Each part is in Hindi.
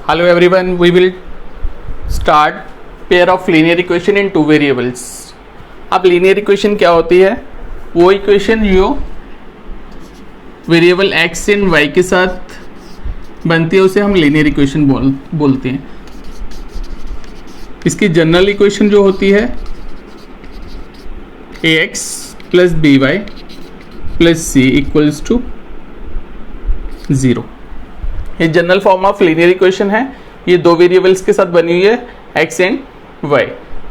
Hello everyone, we will start pair of linear equation in two variables. अब linear equation क्या होती है? वो equation जो वेरिएबल x एंड y के साथ बनती है उसे हम linear equation बोलते हैं. इसकी जनरल इक्वेशन जो होती है ax plus by plus c equals to 0. ये general form of linear equation है. ये दो वेरिएबल्स के साथ बनी हुई है x एंड y.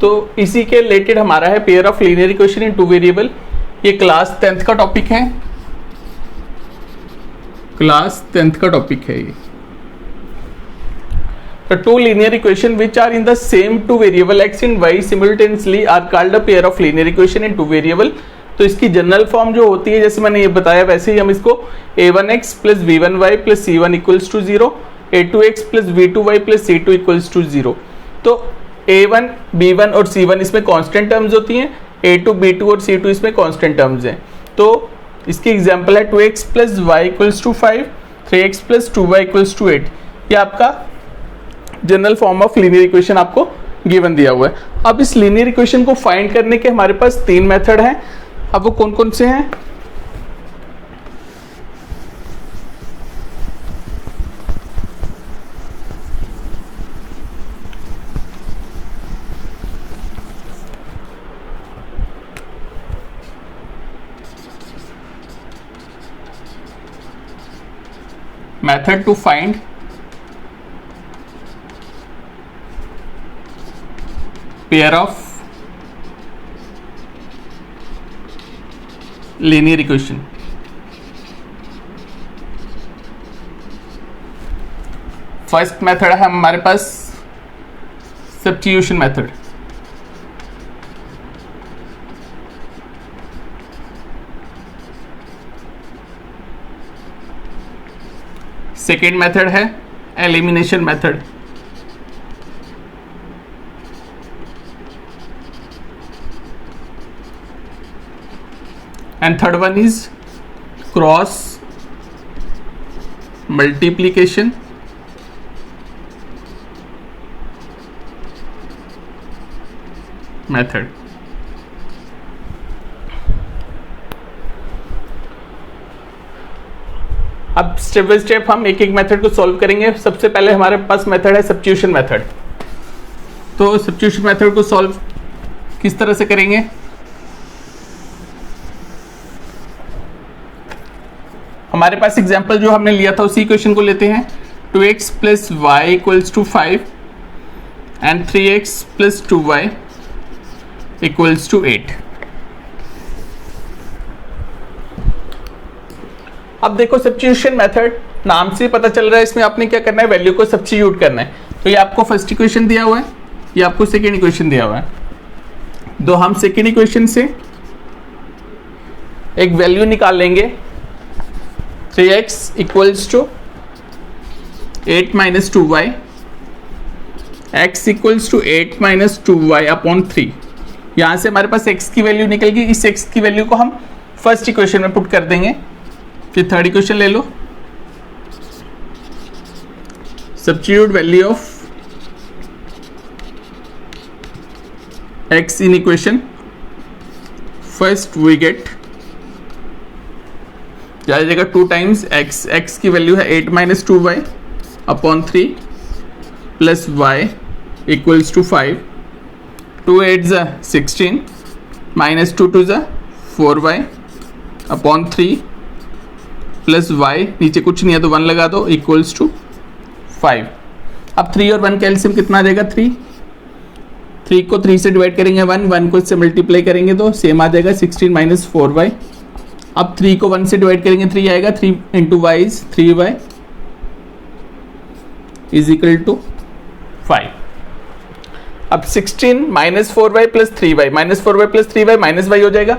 तो इसी के रिलेटेड हमारा है pair of linear equation in two variable. ये क्लास 10th का टॉपिक है. क्लास 10th का टॉपिक है ये. The two linear equation which are in the same two variable x and y simultaneously are called a pair of linear equation in two variable. तो इसकी जनरल फॉर्म जो होती है जैसे मैंने ये बताया वैसे ही हम इसको a1x plus b1y plus c1 equals to 0, a2x plus b2y plus c2 equals to 0. तो a1 b1 और c1 इसमें कांस्टेंट टर्म्स होती हैं, a2 b2 और c2 इसमें कांस्टेंट टर्म्स हैं. तो इसकी एग्जांपल है 2x plus y equals to 5, 3x plus 2y equals to 8. ये आपका general form of linear equation आपको गिवन दिया हुआ है. अब इस लीनियर इक्वेशन को फाइंड करने के हमारे पास तीन मेथड हैं. अब वो कौन कौन से हैं? Method to find pair of linear equation. First method है हमारे पास सब्स्टिट्यूशन मेथड. सेकेंड मेथड है elimination method. And third one is cross multiplication method. अब स्टेप बाय स्टेप हम एक एक मेथड को सॉल्व करेंगे. सबसे पहले हमारे पास मेथड है सब्स्टिट्यूशन मेथड. तो सब्स्टिट्यूशन मेथड को सॉल्व किस तरह से करेंगे? हमारे पास एग्जाम्पल जो हमने लिया था उसी इक्वेशन को लेते हैं. 2x plus Y equals to 5 and 3x plus 2y equals to 8. अब देखो सब्स्टिट्यूशन मेथड नाम से पता चल रहा है इसमें आपने क्या करना है, वैल्यू को सब्स्टिट्यूट करना है. तो ये आपको फर्स्ट इक्वेशन दिया हुआ है, ये आपको सेकेंड इक्वेशन दिया हुआ है. तो हम सेकेंड इक्वेशन से एक वैल्यू निकाल लेंगे. 3x equals to 8 minus 2y, x equals to 8 minus 2y upon 3. यहाँ से हमारे पास x की वैल्यू निकल गई. इस x की वैल्यू को हम फर्स्ट इक्वेशन में पुट कर देंगे. फिर थर्ड इक्वेशन ले लो. Substitute value of x in equation. First we get जाएगा 2 टाइम्स x की वैल्यू है 8 minus 2y upon 3 plus y equals to 5. 2 8 ज़ा 16 माइनस 2 2 ज़ा 4y अपॉन 3 प्लस y नीचे कुछ नहीं है तो 1 लगा दो इक्वल्स टू 5. अब 3 और 1 का एलसीएम कितना आ जाएगा? 3 को 3 से डिवाइड करेंगे 1 को इससे मल्टीप्लाई करेंगे तो सेम आ जाएगा 16 माइनस 4y. अब 3 को 1 से डिवाइड करेंगे 3 आएगा. 3 into Y is 3y is equal to 5. अब 16 minus 4y plus 3y, minus 4y plus 3y minus y हो जाएगा.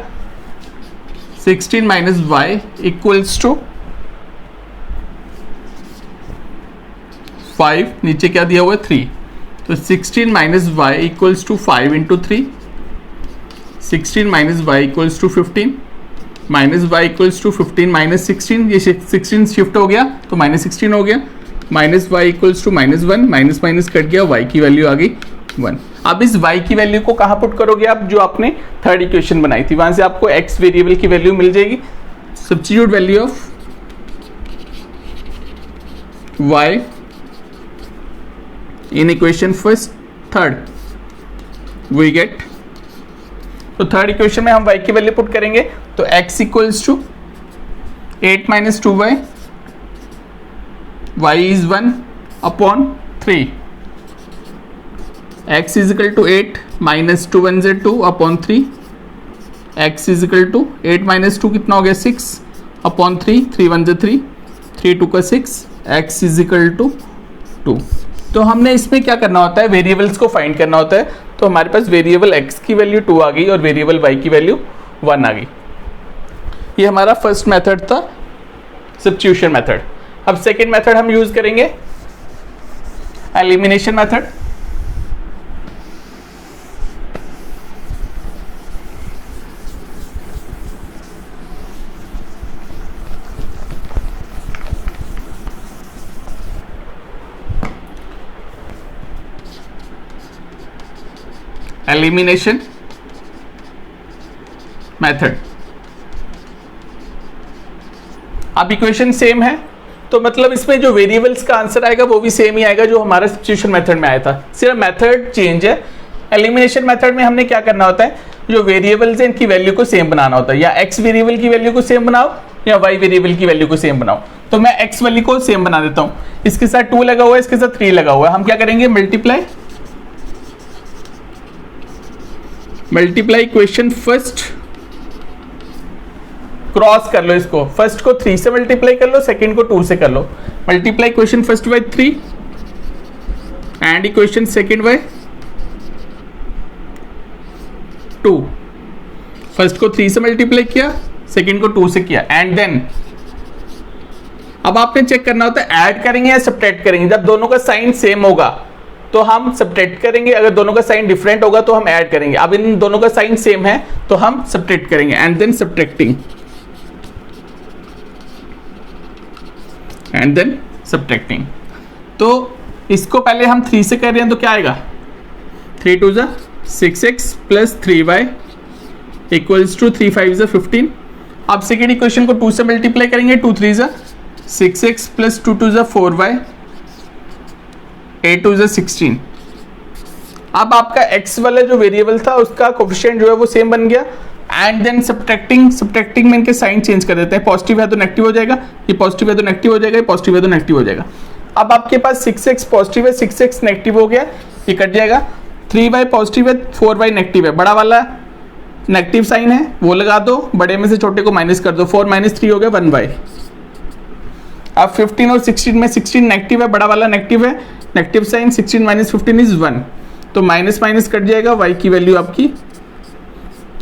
16 माइनस y इक्वल्स टू 5. नीचे क्या दिया हुआ है? 3. तो 16 minus y equals to 5 into 3. 16 minus y equals to 15 minus Y equals to 15 minus 16, ये 16 शिफ्ट हो गया तो माइनस 16 हो गया. Minus Y equals to -1, minus minus cut गया, y की वैल्यू आ गई 1। अब इस y की वैल्यू को कहाँ पुट करोगे आप, जो आपने थर्ड इक्वेशन बनाई थी वहां से आपको x वेरिएबल की वैल्यू मिल जाएगी। Substitute value of y in equation first third, we get, तो थर्ड इक्वेशन में हम y की वैल्यू पुट करेंगे तो x equals to 8 - 2y, y is 1 upon 3, x is equal to 8 - 2 1 z 2 upon 3, x is equal to 8 - 2 कितना हो गया 6 अपॉन 3, 3 1 z 3, 3 2 का 6, x इज इक्वल टू 2। तो हमने इसमें क्या करना होता है, वेरिएबल्स को फाइंड करना होता है। तो हमारे पास वेरिएबल x की वैल्यू 2 आ गई और वेरिएबल y की वैल्यू 1 आ गई। ये हमारा फर्स्ट मेथड था, सब्स्टिट्यूशन मेथड। अब सेकेंड मेथड हम यूज करेंगे एलिमिनेशन मेथड। Elimination method. अब इक्वेशन सेम है तो मतलब इसमें जो वेरिएबल्स का आंसर आएगा वो भी सेम ही आएगा जो हमारा सब्स्टिट्यूशन मेथड में आया था, सिर्फ मेथड चेंज है। एलिमिनेशन मेथड में हमने क्या करना होता है, जो वेरिएबल्स हैं इनकी वैल्यू को सेम बनाना होता है, या x वेरिएबल की वैल्यू को सेम बनाओ या y वेरिएबल की वैल्यू को सेम बनाओ। तो मैं x वैल्यू को सेम बना देता हूं, इसके साथ 2 लगा हुआ है, इसके साथ 3 लगा हुआ है। हम क्या करेंगे, मल्टीप्लाई इक्वेशन फर्स्ट, क्रॉस कर लो इसको, फर्स्ट को 3 से मल्टीप्लाई कर लो, सेकंड को 2 से कर लो। Multiply equation first by 3 and equation second by 2। First को 3 से मल्टीप्लाई किया, सेकंड को 2 से किया, एंड देन अब आपने चेक करना होता है ऐड करेंगे या सब्ट्रैक्ट करेंगे। जब दोनों का साइन सेम होगा तो हम सब्ट्रैक्ट करेंगे, अगर दोनों का साइन डिफरेंट होगा तो हम ऐड करेंगे। अब इन दोनों का साइन सेम है तो हम सब्ट्रैक्ट करेंगे, एंड देन सब्ट्रैक्टिंग। तो इसको पहले हम 3 से कर रहे हैं तो क्या आएगा, 3 2 ज़ा 6x plus 3y equals to 3 5 ज़ा 15। अब सेकेंड इक्वेशन को 2 से मल्टीप्लाई करेंगे, 2 3 ज़ा 6x प्लस 2 2 ज़ा 4y 8 2 ज़ा 16। अब आपका x वाला जो वेरिएबल था उसका कोफिशिएंट जो है वो सेम बन गया, एंड देन सब्ट्रैक्टिंग में इनके साइन चेंज कर देते हैं, पॉजिटिव है तो नेगेटिव हो जाएगा, ये पॉजिटिव है तो नेगेटिव हो जाएगा, ये पॉजिटिव है तो नेगेटिव हो जाएगा। अब आपके पास 6x पॉजिटिव है, 6x नेगेटिव हो गया, ये कट जाएगा, 3y पॉजिटिव है, 4y नेगेटिव है, बड़ा वाला नेगेटिव साइन है वो लगा दो, बड़े में से छोटे को माइनस कर दो, 4 - 3 हो गया 1y। अब 15 और 16 में 16 नेगेटिव है, बड़ा वाला नेगेटिव है, नेगेटिव साइन, 16 - 15 इज 1, तो माइनस माइनस कट जाएगा, y की वैल्यू आपकी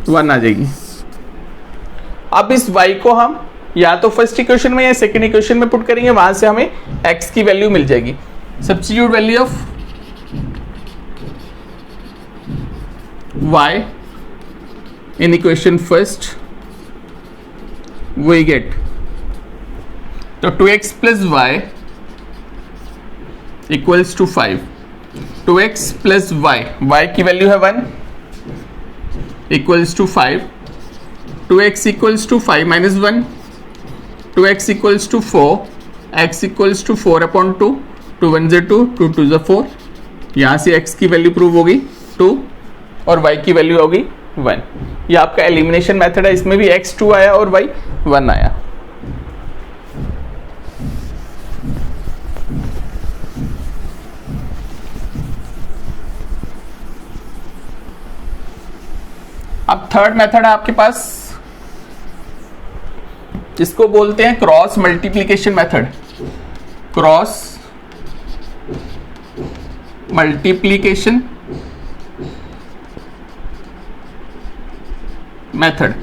1 आ जाएगी। अब इस y को हम या तो फर्स्ट इक्वेशन में या सेकंड इक्वेशन में पुट करेंगे, वहां से हमें x की वैल्यू मिल जाएगी। Substitute value of y in equation first, we get, तो 2x plus y equals to 5, 2x plus y की वैल्यू है 1 equals to 5, 2x equals to 5 - 1, 2x equals to 4, x equals to 4 upon 2, 2 1 ज़ा 2, 2 2 ज़ा 4। यहाँ से x की वैल्यू प्रूव होगी 2 और y की वैल्यू होगी 1। ये आपका एलिमिनेशन मेथड है, इसमें भी x 2 आया और y 1 आया। अब थर्ड मेथड है आपके पास, जिसको बोलते हैं cross multiplication method. Cross multiplication method.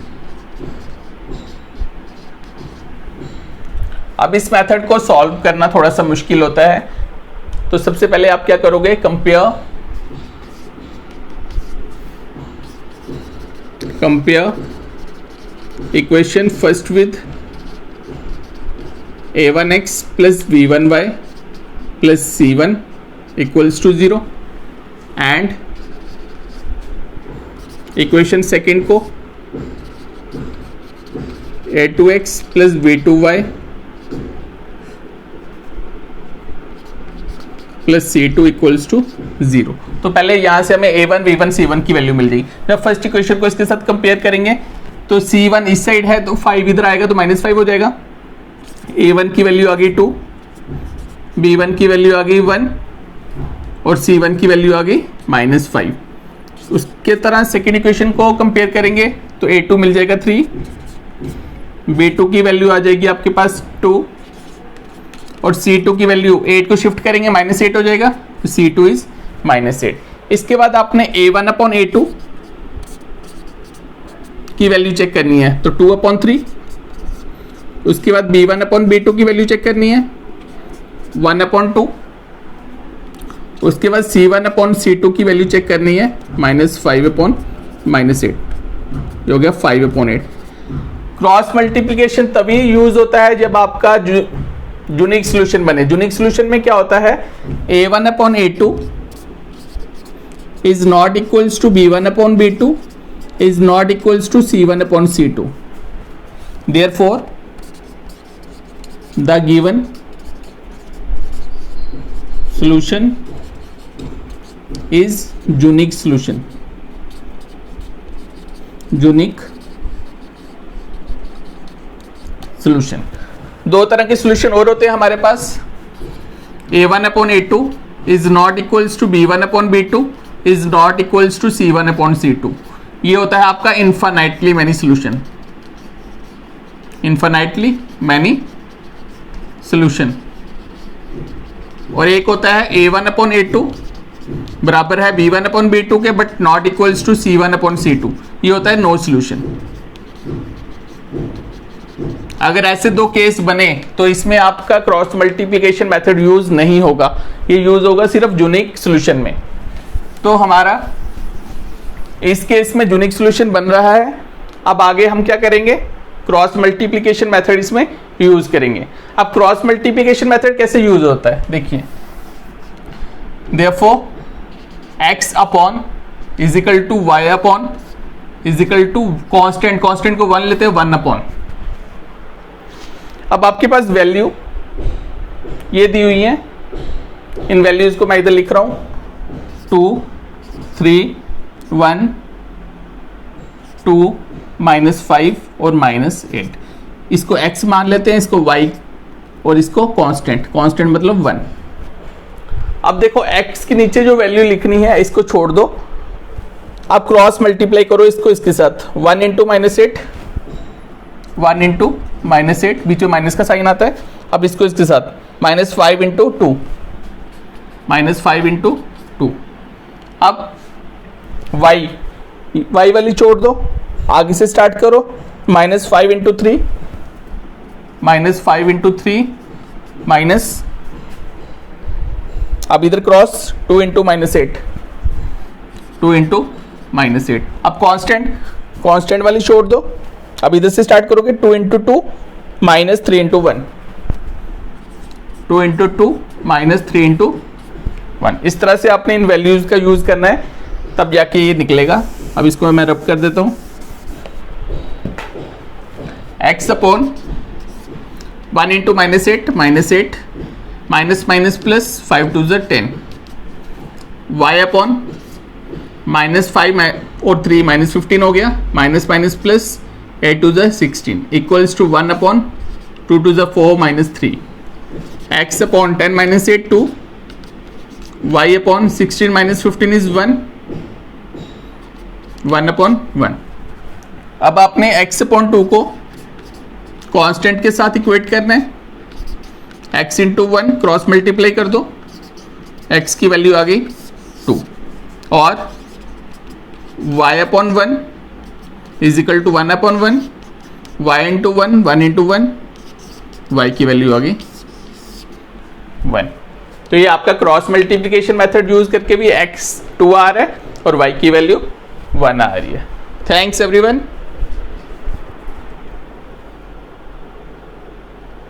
अब इस मेथड को सॉल्व करना थोड़ा सा मुश्किल होता है, तो सबसे पहले आप क्या करोगे, compare equation first with a1x plus b1y plus C1 equals to 0 and equation second को A2x plus B2y plus C2 equals to 0। तो पहले यहां से हमें A1 V1 C1 की वैल्यू मिल जाएगी। जब फर्स्ट इक्वेशन को इसके साथ कंपेयर करेंगे तो C1 इस साइड है तो 5 इधर आएगा तो -5 हो जाएगा। A1 की वैल्यू आ गई 2, B1 की वैल्यू आ गई 1 और C1 की वैल्यू आ गई -5। उसके तरह सेकेंड इक्वेशन को कंपेयर करेंगे तो A2 मिल जाएगा 3, B2 की वैल्यू आ जाएगी आपके पास 2 और C2 की वैल्यू 8 को शिफ्ट करेंगे -8 हो जाएगा तो C2 इज -8। इसके बाद आपने A1/A2 की वैल्यू चेक करनी है तो 2/3। उसके बाद B1/B2 की वैल्यू चेक करनी है 1/2। उसके बाद C1/C2 की वैल्यू चेक करनी है -5/8 ये हो गया 5/8। क्रॉस मल्टीप्लिकेशन तभी यूज होता है जब आपका यूनिक सॉल्यूशन बने। यूनिक सॉल्यूशन में क्या होता है, A1/A2 is not equals to B1/B2 is not equals to C1/C2। Therefore the given solution is unique solution. Unique solution. दो तरह के सॉल्यूशन और होते हैं हमारे पास, A1/A2 is not equals to B1/B2 is not equals to C1/C2। ये होता है आपका infinitely many solution, infinitely many solution. और एक होता है A1/A2 बराबर है B1/B2 के but not equals to C1/C2। ये होता है नो सॉल्यूशन। अगर ऐसे दो केस बने तो इसमें आपका क्रॉस मल्टीप्लिकेशन मेथड यूज नहीं होगा, ये यूज होगा सिर्फ यूनिक सॉल्यूशन में। तो हमारा इस केस में यूनिक सॉल्यूशन बन रहा है। अब आगे हम क्या करेंगे, क्रॉस मल्टीप्लिकेशन मेथड इसमें यूज करेंगे। अब क्रॉस मल्टीप्लिकेशन मेथड कैसे यूज होता है देखिए, therefore x upon is equal to y upon is equal to constant, constant को 1 लेते हैं 1 अपॉन। अब आपके पास वैल्यू ये दी हुई है, इन वैल्यूज को मैं इधर लिख रहा हूं 2 3 1 2 -5 और -8। इसको x मान लेते हैं, इसको y और इसको कांस्टेंट, कांस्टेंट मतलब 1। अब देखो x के नीचे जो वैल्यू लिखनी है इसको छोड़ दो, आप क्रॉस मल्टीप्लाई करो इसको इसके साथ 1 × -8 1 × -8 बीच में माइनस का साइन आता है। अब इसको इसके साथ -5 × 2 -5 × 2। अब y वाली छोड़ दो, आगे से स्टार्ट करो -5 × 3 -5 × 3 माइनस, अब इधर क्रॉस 2 × -8 2 × -8। अब कांस्टेंट वाली छोड़ दो, अब इधर से स्टार्ट करोगे 2 × 2 -3 × 1 2 × 2 -3 × 1। इस तरह से आपने इन वैल्यूज का यूज करना है, तब जाके ये निकलेगा। अब इसको मैं रब कर देता हूं, x upon 1 × -8 -8 minus minus plus 5 2 10, y upon -5 और 3 -15 हो गया, minus minus plus 8 2 16 equals to 1 upon 2 2 4 -3, x upon 10 -8 2, y upon 16 -15 is 1 upon 1। अब आपने x अपॉन 2 को कांस्टेंट के साथ इक्वेट करना है, x × 1 क्रॉस मल्टीप्लाई कर दो, x की वैल्यू आ गई 2 और y upon 1 is equal to 1 upon 1, y × 1 1 × 1, y की वैल्यू आ गई 1। तो ये आपका क्रॉस मल्टीप्लिकेशन मेथड यूज करके भी x 2 आ रहा है और y की वैल्यू 1 आ रही है। Thanks everyone.